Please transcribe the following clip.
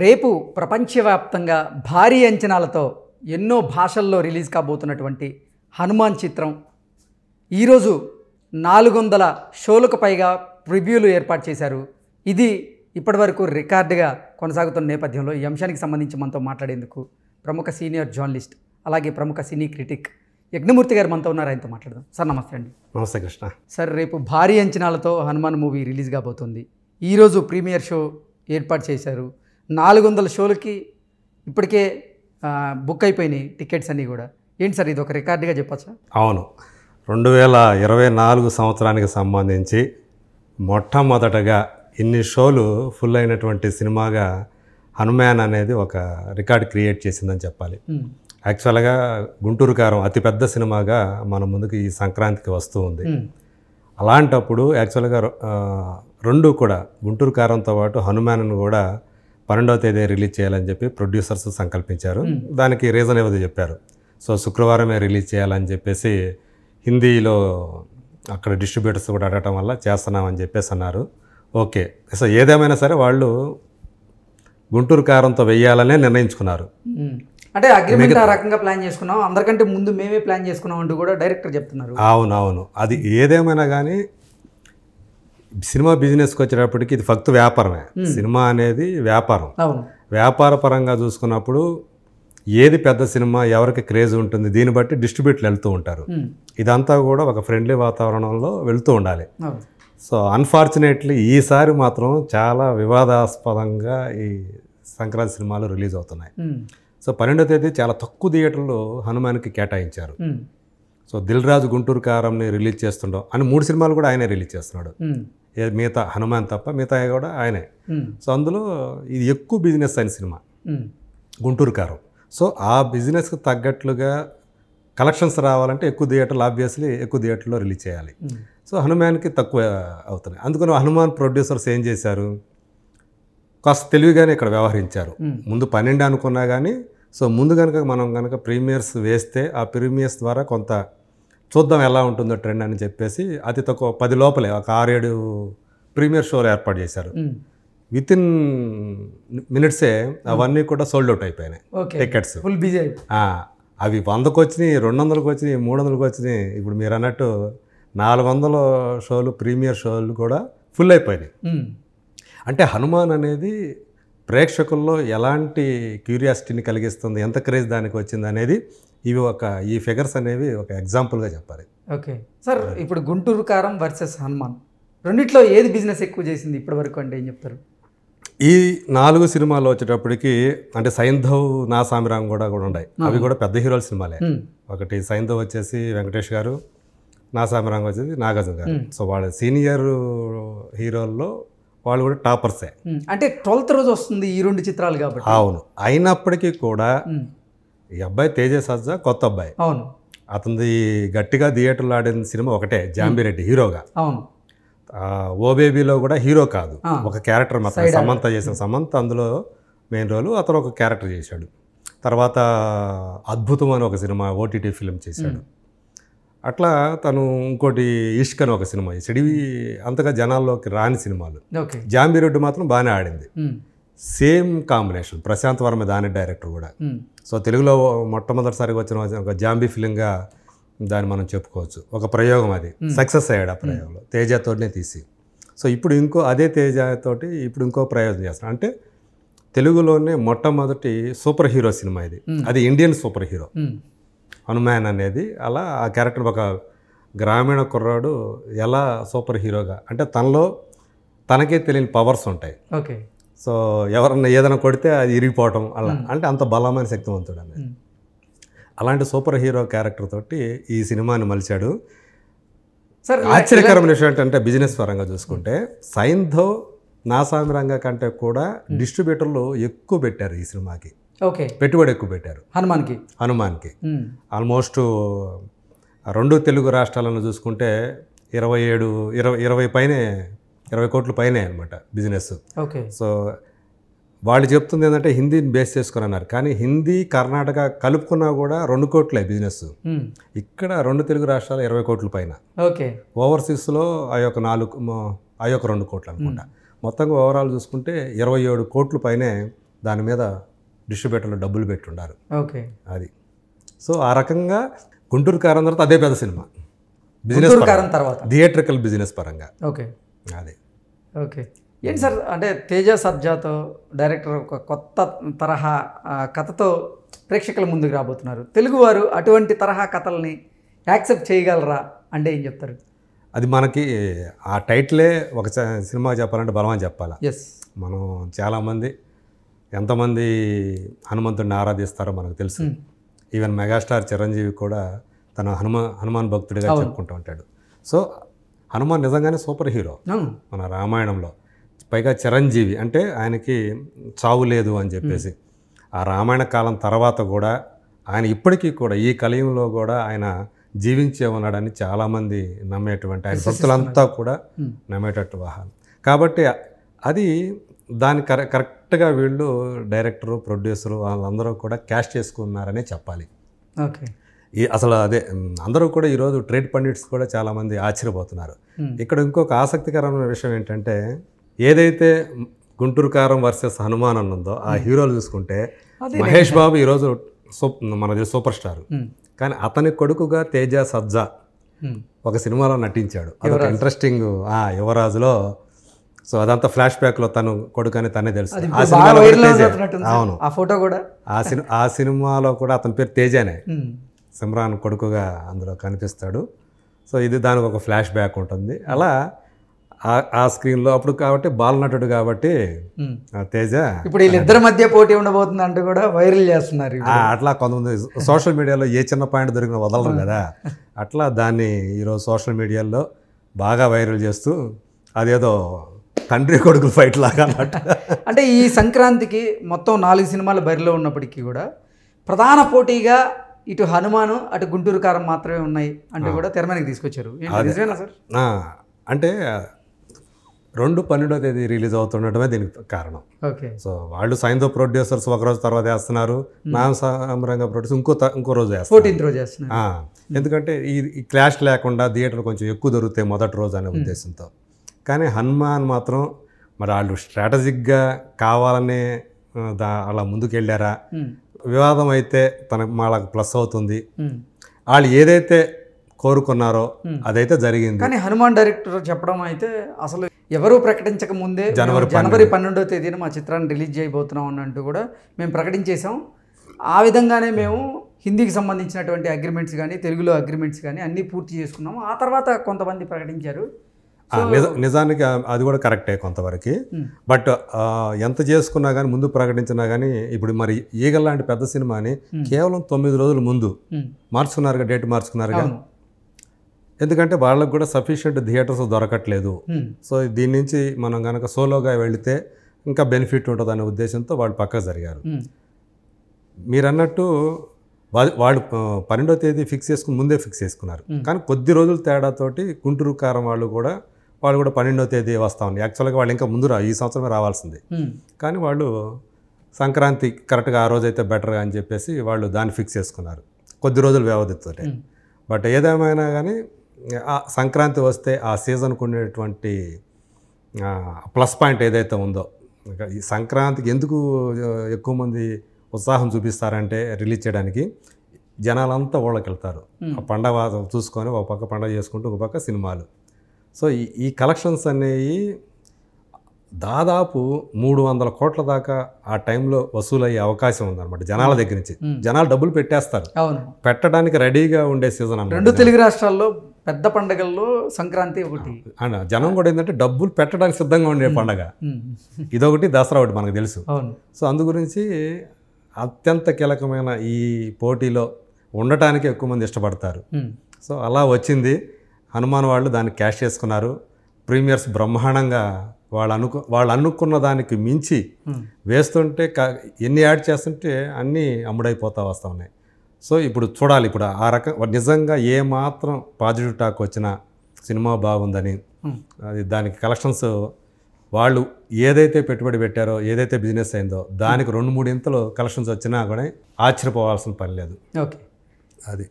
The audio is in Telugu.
రేపు ప్రపంచవ్యాప్తంగా భారీ అంచనాలతో ఎన్నో భాషల్లో రిలీజ్ కాబోతున్నటువంటి హనుమాన్ చిత్రం ఈరోజు 400 షోలకు పైగా ప్రివ్యూలు ఏర్పాటు చేశారు. ఇది ఇప్పటివరకు రికార్డుగా కొనసాగుతున్న నేపథ్యంలో ఈ అంశానికి సంబంధించి మనతో మాట్లాడేందుకు ప్రముఖ సీనియర్ జర్నలిస్ట్ అలాగే ప్రముఖ సినీ క్రిటిక్ యజ్ఞమూర్తి గారు మనతో ఉన్నారు. ఆయనతో మాట్లాడదాం. సార్ నమస్తే అండి. నమస్తే కృష్ణ. సార్ రేపు భారీ అంచనాలతో హనుమాన్ మూవీ రిలీజ్ కాబోతుంది. ఈరోజు ప్రీమియర్ షో ఏర్పాటు చేశారు. 400 షోలకి ఇప్పటికే బుక్ అయిపోయినాయి టికెట్స్ అన్నీ కూడా. ఏంటి సార్ ఇది ఒక రికార్డుగా చెప్పచ్చా? అవును, 2024 సంవత్సరానికి సంబంధించి మొట్టమొదటగా ఇన్ని షోలు ఫుల్ అయినటువంటి సినిమాగా హనుమాన్ అనేది ఒక రికార్డ్ క్రియేట్ చేసిందని చెప్పాలి. యాక్చువల్గా గుంటూరు కారం అతిపెద్ద సినిమాగా మన ముందుకు ఈ సంక్రాంతికి వస్తూ ఉంది. అలాంటప్పుడు యాక్చువల్గా రెండు కూడా గుంటూరు కారంతో పాటు హనుమాన్ను కూడా 12వ తేదీ రిలీజ్ చేయాలని చెప్పి ప్రొడ్యూసర్స్ సంకల్పించారు. దానికి రీజన్ ఏదో చెప్పారు. సో శుక్రవారమే రిలీజ్ చేయాలని చెప్పేసి హిందీలో అక్కడ డిస్ట్రిబ్యూటర్స్ కూడా అడగటం వల్ల చేస్తున్నామని చెప్పేసి అన్నారు. ఓకే, సో ఏదేమైనా సరే వాళ్ళు గుంటూరు కారంతో వెయ్యాలనే నిర్ణయించుకున్నారు. అంటే అగ్రిమెంట్ ఆ రకంగా ప్లాన్ చేసుకున్నాం, అందరికంటే ముందు మేమే ప్లాన్ చేసుకున్నాం అంటూ కూడా డైరెక్టర్ చెప్తున్నారు. అవునవును, అది ఏదేమైనా కానీ సినిమా బిజినెస్కి వచ్చేటప్పటికి ఇది ఫక్తు వ్యాపారమే. సినిమా అనేది వ్యాపారం. వ్యాపార పరంగా చూసుకున్నప్పుడు ఏది పెద్ద సినిమా, ఎవరికి క్రేజ్ ఉంటుంది, దీన్ని బట్టి డిస్ట్రిబ్యూటర్లు వెళ్తూ ఉంటారు. ఇదంతా కూడా ఒక ఫ్రెండ్లీ వాతావరణంలో వెళ్తూ ఉండాలి. సో అన్ఫార్చునేట్లీ ఈసారి మాత్రం చాలా వివాదాస్పదంగా ఈ సంక్రాంతి సినిమాలు రిలీజ్ అవుతున్నాయి. సో 12వ తేదీ చాలా తక్కువ థియేటర్లు హనుమాన్కి కేటాయించారు. సో దిల్ రాజు గుంటూరు కారంని రిలీజ్ చేస్తుండవు అని 3 సినిమాలు కూడా ఆయనే రిలీజ్ చేస్తున్నాడు. మిగతా హనుమాన్ తప్ప మిగతా కూడా ఆయనే. సో అందులో ఇది ఎక్కువ బిజినెస్ అయిన సినిమా గుంటూరు కారం. సో ఆ బిజినెస్కి తగ్గట్లుగా కలెక్షన్స్ రావాలంటే ఎక్కువ థియేటర్లు ఆబ్వియస్లీ ఎక్కువ థియేటర్లో రిలీజ్ చేయాలి. సో హనుమాన్కి తక్కువ అవుతున్నాయి. అందుకని హనుమాన్ ప్రొడ్యూసర్స్ ఏం చేశారు, కాస్త తెలివిగానే ఇక్కడ వ్యవహరించారు. ముందు 12 అనుకున్నా కానీ సో ముందు కనుక మనం కనుక ప్రీమియర్స్ వేస్తే ఆ ప్రీమియర్స్ ద్వారా కొంత చూద్దాం ఎలా ఉంటుందో ట్రెండ్ అని చెప్పేసి అతి తక్కువ 10 లోపలే ఒక 6-7 ప్రీమియర్ షోలు ఏర్పాటు చేశారు. వితిన్ మినిట్సే అవన్నీ కూడా సోల్డ్ అవుట్ అయిపోయినాయి టికెట్స్. Full busy. అవి 100కి వచ్చినాయి, 200కి వచ్చినాయి, 300కి వచ్చినాయి. ఇప్పుడు మీరు అన్నట్టు 400 షోలు ప్రీమియర్ షోలు కూడా ఫుల్ అయిపోయినాయి. అంటే హనుమాన్ అనేది ప్రేక్షకుల్లో ఎలాంటి క్యూరియాసిటీని కలిగిస్తుంది, ఎంత క్రేజ్ దానికి వచ్చింది అనేది ఈ ఫిగర్స్ అనేవి ఒక ఎగ్జాంపుల్గా చెప్పాలి. ఓకే సార్, ఇప్పుడు గుంటూరు కారం వర్సెస్ హనుమాన్ రెండిట్లో ఏది బిజినెస్ ఎక్కువ చేసింది ఇప్పటి వరకు అంటే ఏం చెప్తారు? ఈ 4 సినిమాలు వచ్చేటప్పటికి అంటే సైంధవ్, నా సామిరాంగ్ కూడా ఉన్నాయి. అవి కూడా పెద్ద హీరోల సినిమాలే. ఒకటి సైంధవ్ వచ్చేసి వెంకటేష్ గారు, నా సామిరాంగ్ వచ్చేసి నాగార్జున గారు. సో వాళ్ళ సీనియర్ హీరోల్లో వాళ్ళు కూడా టాపర్సే. అంటే 12th రోజు వస్తుంది ఈ 2 చిత్రాలు కాబట్టి. అవును, అయినప్పటికీ కూడా ఈ అబ్బాయి తేజ సజ్జా కొత్త అబ్బాయి. అవును, అతనిది గట్టిగా థియేటర్లో ఆడిన సినిమా ఒకటే, జాంబిరెడ్డి హీరోగా. అవును, ఓ బేబీలో కూడా హీరో కాదు, ఒక క్యారెక్టర్ మాత్రం. సమంత చేసిన సమంత అందులో మెయిన్ రోలు, అతను ఒక క్యారెక్టర్ చేశాడు. తర్వాత అద్భుతం అని ఒక సినిమా ఓటీటీ ఫిల్మ్ చేశాడు. అట్లా తను ఇంకోటి ఇష్క్ అని ఒక సినిమా చేశాడు. ఇవి అంతగా జనాల్లోకి రాని సినిమాలు. జాంబిరెడ్డి మాత్రం బాగానే ఆడింది. సేమ్ కాంబినేషన్, ప్రశాంత్ వర్మ దాని డైరెక్టర్ కూడా. సో తెలుగులో మొట్టమొదటిసారిగా వచ్చిన ఒక జాంబీ ఫిలింగా దాన్ని మనం చెప్పుకోవచ్చు. ఒక ప్రయోగం, అది సక్సెస్ అయ్యాడు ఆ ప్రయోగంలో, తేజతోనే తీసి. సో ఇప్పుడు అదే తేజతోటి ఇప్పుడు ఇంకో ప్రయోగం చేస్తాడు. అంటే తెలుగులోనే మొట్టమొదటి సూపర్ హీరో సినిమా ఇది. అది ఇండియన్ సూపర్ హీరో హనుమాన్ అనేది. అలా ఆ క్యారెక్టర్ ఒక గ్రామీణ కుర్రాడు ఎలా సూపర్ హీరోగా, అంటే తనకే తెలియని పవర్స్ ఉంటాయి. ఓకే, సో ఎవరన్నా ఏదైనా కొడితే అది ఇరిగిపోవటం, అలా అంటే అంత బలమైన శక్తివంతుడు అనేది. అలాంటి సూపర్ హీరో క్యారెక్టర్ తోటి ఈ సినిమాని మలిచాడు. ఆశ్చర్యకరమైన విషయం ఏంటంటే బిజినెస్ పరంగా చూసుకుంటే సైంధవ్, నా సామిరంగ కంటే కూడా డిస్ట్రిబ్యూటర్లు ఎక్కువ పెట్టారు ఈ సినిమాకి. ఓకే, పెట్టుబడి ఎక్కువ పెట్టారు హనుమాన్కి. ఆల్మోస్ట్ 2 తెలుగు రాష్ట్రాలను చూసుకుంటే 20 కోట్ల పైనే అనమాట బిజినెస్. సో వాళ్ళు చెప్తుంది ఏంటంటే హిందీని బేస్ చేసుకుని అన్నారు, కానీ హిందీ కర్ణాటక కలుపుకున్నా కూడా 2 కోట్లే బిజినెస్. ఇక్కడ 2 తెలుగు రాష్ట్రాలు 20 కోట్ల పైన. ఓవర్సీస్లో ఆ యొక్క 2 కోట్లు అనుకుంటా. మొత్తంగా ఓవరాల్ చూసుకుంటే 27 కోట్ల పైనే దాని మీద డిస్ట్రిబ్యూటర్లు డబ్బులు పెట్టుండారు. ఓకే. అది సో ఆ రకంగా గుంటూరు కారం తర్వాత అదే పెద్ద సినిమా బిజినెస్ కారం తర్వాత థియేట్రికల్ బిజినెస్ పరంగా. ఓకే. అదే. ఓకే. ఏంటి సార్ అంటే తేజ సర్జాతో డైరెక్టర్ ఒక కొత్త తరహా కథతో ప్రేక్షకుల ముందుకు రాబోతున్నారు. తెలుగువారు అటువంటి తరహా కథల్ని యాక్సెప్ట్ చేయగలరా అంటే ఏం చెప్తారు? అది మనకి ఆ టైటిలే ఒక సినిమా చెప్పాలంటే బలం అని చెప్పాలి. ఎస్. మనం చాలామంది ఎంతమంది హనుమంతుడిని ఆరాధిస్తారో మనకు తెలుసు. ఈవెన్ మెగాస్టార్ చిరంజీవి కూడా తన హనుమాన్ భక్తుడిగా చెప్పుకుంటూ ఉంటాడు. సో హనుమాన్ నిజంగానే సూపర్ హీరో మన రామాయణంలో. పైగా చిరంజీవి అంటే ఆయనకి చావు లేదు అని చెప్పేసి ఆ రామాయణ కాలం తర్వాత కూడా ఆయన ఇప్పటికీ కూడా ఈ కలియుగంలో కూడా ఆయన జీవించే ఉన్నాడని చాలామంది నమ్మేటువంటి ఆయన భక్తులంతా కూడా నమ్మేటట్టు వాహనం. కాబట్టి అది దాని కరెక్ట్గా వీళ్ళు డైరెక్టరు ప్రొడ్యూసరు వాళ్ళందరూ కూడా క్యాష్ చేసుకున్నారనే చెప్పాలి. ఓకే. అసలు అదే అందరూ కూడా ఈరోజు ట్రేడ్ పండిట్స్ కూడా చాలామంది ఆశ్చర్యపోతున్నారు. ఇక్కడ ఇంకొక ఆసక్తికరమైన విషయం ఏంటంటే ఏదైతే గుంటూరు కారం వర్సెస్ హనుమాన్ అన్నదో ఆ హీరోలు చూసుకుంటే మహేష్ బాబు ఈరోజు మనది సూపర్ స్టార్. కానీ అతని కొడుకుగా తేజ సజ్జా ఒక సినిమాలో నటించాడు. అదొక ఇంట్రెస్టింగ్ యువరాజులో. సో అదంతా ఫ్లాష్ బ్యాక్లో తను కొడుకు అని తనే తెలుసు. ఆ సినిమాలో అవును ఆ ఫోటో కూడా ఆ సినిమాలో కూడా అతని పేరు తేజానే. సిమ్రాన్ కొడుకుగా అందులో కనిపిస్తాడు. సో ఇది దానికి ఒక ఫ్లాష్ బ్యాక్ ఉంటుంది. అలా ఆ స్క్రీన్లో అప్పుడు కాబట్టి బాలనటుడు కాబట్టి తేజ ఇప్పుడు వీళ్ళిద్దరి మధ్య పోటీ ఉండబోతుంది అంటూ కూడా వైరల్ చేస్తున్నారు. అట్లా కొంతమంది సోషల్ మీడియాలో ఏ చిన్న పాయింట్ దొరికిన వదలరు కదా, అట్లా దాన్ని ఈరోజు సోషల్ మీడియాలో బాగా వైరల్ చేస్తూ అదేదో తండ్రి కొడుకులు ఫైట్ లాగా అన్నట్టు. అంటే ఈ సంక్రాంతికి మొత్తం 4 సినిమాలు బరిలో ఉన్నప్పటికీ కూడా ప్రధాన పోటీగా ఇటు హనుమాను అటు గుంటూరు కారం మాత్రమే ఉన్నాయి అంటే కూడా తెర మీదకి తీసుకొచ్చారు. నిజమేనా సార్? అంటే 2/12వ తేదీ రిలీజ్ అవుతుండటమే దీనికి కారణం. ఓకే. సో వాళ్ళు సైన్తో ప్రొడ్యూసర్స్ ఒక రోజు తర్వాత వేస్తున్నారు, నామసామరంగా ప్రొడ్యూసర్ ఇంకో రోజు వేస్తారు, 14th రోజు వేస్తున్నారు. ఎందుకంటే ఈ క్లాష్ లేకుండా థియేటర్లు కొంచెం ఎక్కువ దొరుకుతాయి మొదటి రోజు అనే ఉద్దేశంతో. కానీ హనుమాన్ మాత్రం మరి వాళ్ళు స్ట్రాటజిక్గా కావాలనే అలా ముందుకెళ్ళారా, వివాదం అయితే వాళ్ళకి ప్లస్ అవుతుంది, వాళ్ళు ఏదైతే కోరుకున్నారో అదైతే జరిగింది. కానీ హనుమాన్ డైరెక్టర్ చెప్పడం అయితే అసలు ఎవరూ ప్రకటించక ముందే జనవరి 12వ తేదీన మా చిత్రాన్ని రిలీజ్ చేయబోతున్నాం అన్నట్టు కూడా మేము ప్రకటించేసాం. ఆ విధంగానే మేము హిందీకి సంబంధించినటువంటి అగ్రిమెంట్స్ కానీ తెలుగులో అగ్రిమెంట్స్ కానీ అన్నీ పూర్తి చేసుకున్నాము. ఆ తర్వాత కొంతమంది ప్రకటించారు. నిజానికి అది కూడా కరెక్టే కొంతవరకు. బట్ ఎంత చేసుకున్నా కానీ ముందు ప్రకటించినా కానీ ఇప్పుడు మరి ఈగల్ లాంటి పెద్ద సినిమాని కేవలం 9 రోజుల ముందు మార్చుకున్నారుగా, డేట్ మార్చుకున్నారుగా. ఎందుకంటే వాళ్ళకు కూడా సఫిషియెంట్ థియేటర్స్ దొరకట్లేదు. సో దీని నుంచి మనం కనుక సోలోగా వెళితే ఇంకా బెనిఫిట్ ఉంటుంది అనే ఉద్దేశంతో వాళ్ళు పక్కకు జరిగారు. మీరు అన్నట్టు వాళ్ళు 12వ తేదీ ఫిక్స్ చేసుకుని ముందే ఫిక్స్ చేసుకున్నారు. కానీ కొద్ది రోజుల తేడాతోటి గుంటూరు కారం వాళ్ళు కూడా 12వ తేదీ వస్తా ఉంది. యాక్చువల్గా వాళ్ళు ఇంకా ముందు ఈ సంవత్సరమే రావాల్సింది. కానీ వాళ్ళు సంక్రాంతి కరెక్ట్గా ఆ రోజు అయితే బెటర్గా అని చెప్పేసి వాళ్ళు దాన్ని ఫిక్స్ చేసుకున్నారు కొద్ది రోజుల వ్యవధితో. బట్ ఏదేమైనా కానీ ఆ సంక్రాంతి వస్తే ఆ సీజన్కు ఉండేటువంటి ప్లస్ పాయింట్ ఏదైతే ఉందో, ఈ సంక్రాంతికి ఎందుకు ఎక్కువ మంది ఉత్సాహం చూపిస్తారంటే రిలీజ్ చేయడానికి జనాలంతా ఊళ్ళకి వెళ్తారు. ఆ పండగ చూసుకొని ఒక పక్క పండగ చేసుకుంటూ ఒక పక్క సినిమాలు. సో ఈ కలెక్షన్స్ అనేవి దాదాపు 300 కోట్ల దాకా ఆ టైంలో వసూలయ్యే అవకాశం ఉందన్నమాట జనాల దగ్గర నుంచి. జనాలు డబ్బులు పెట్టేస్తారు, పెట్టడానికి రెడీగా ఉండే సీజన్ అన్నమాట. 2 తెలుగు రాష్ట్రాల్లో పెద్ద పండుగల్లో సంక్రాంతి ఒకటి. జనం కూడా ఏంటంటే డబ్బులు పెట్టడానికి సిద్ధంగా ఉండే పండగ ఇదొకటి, దసరా ఒకటి మనకు తెలుసు. సో అందు గురించి అత్యంత కీలకమైన ఈ పోటీలో ఉండటానికి ఎక్కువ మంది ఇష్టపడతారు. సో అలా వచ్చింది. హనుమాన్ వాళ్ళు దాన్ని క్యాష్ చేసుకున్నారు. ప్రీమియర్స్ బ్రహ్మాండంగా వాళ్ళు అనుకున్న దానికి మించి వేస్తుంటే ఎన్ని యాడ్ చేస్తుంటే అన్నీ అమ్ముడైపోతా వస్తూ ఉన్నాయి. సో ఇప్పుడు చూడాలి, ఇప్పుడు ఆ రకం నిజంగా ఏమాత్రం పాజిటివ్ టాక్ వచ్చినా సినిమా బాగుందని, అది దానికి కలెక్షన్స్ వాళ్ళు ఏదైతే పెట్టుబడి పెట్టారో, ఏదైతే బిజినెస్ అయిందో దానికి 2-3 ఇంతలు కలెక్షన్స్ వచ్చినా కూడా ఆశ్చర్యపోవాల్సిన పని లేదు. ఓకే, అది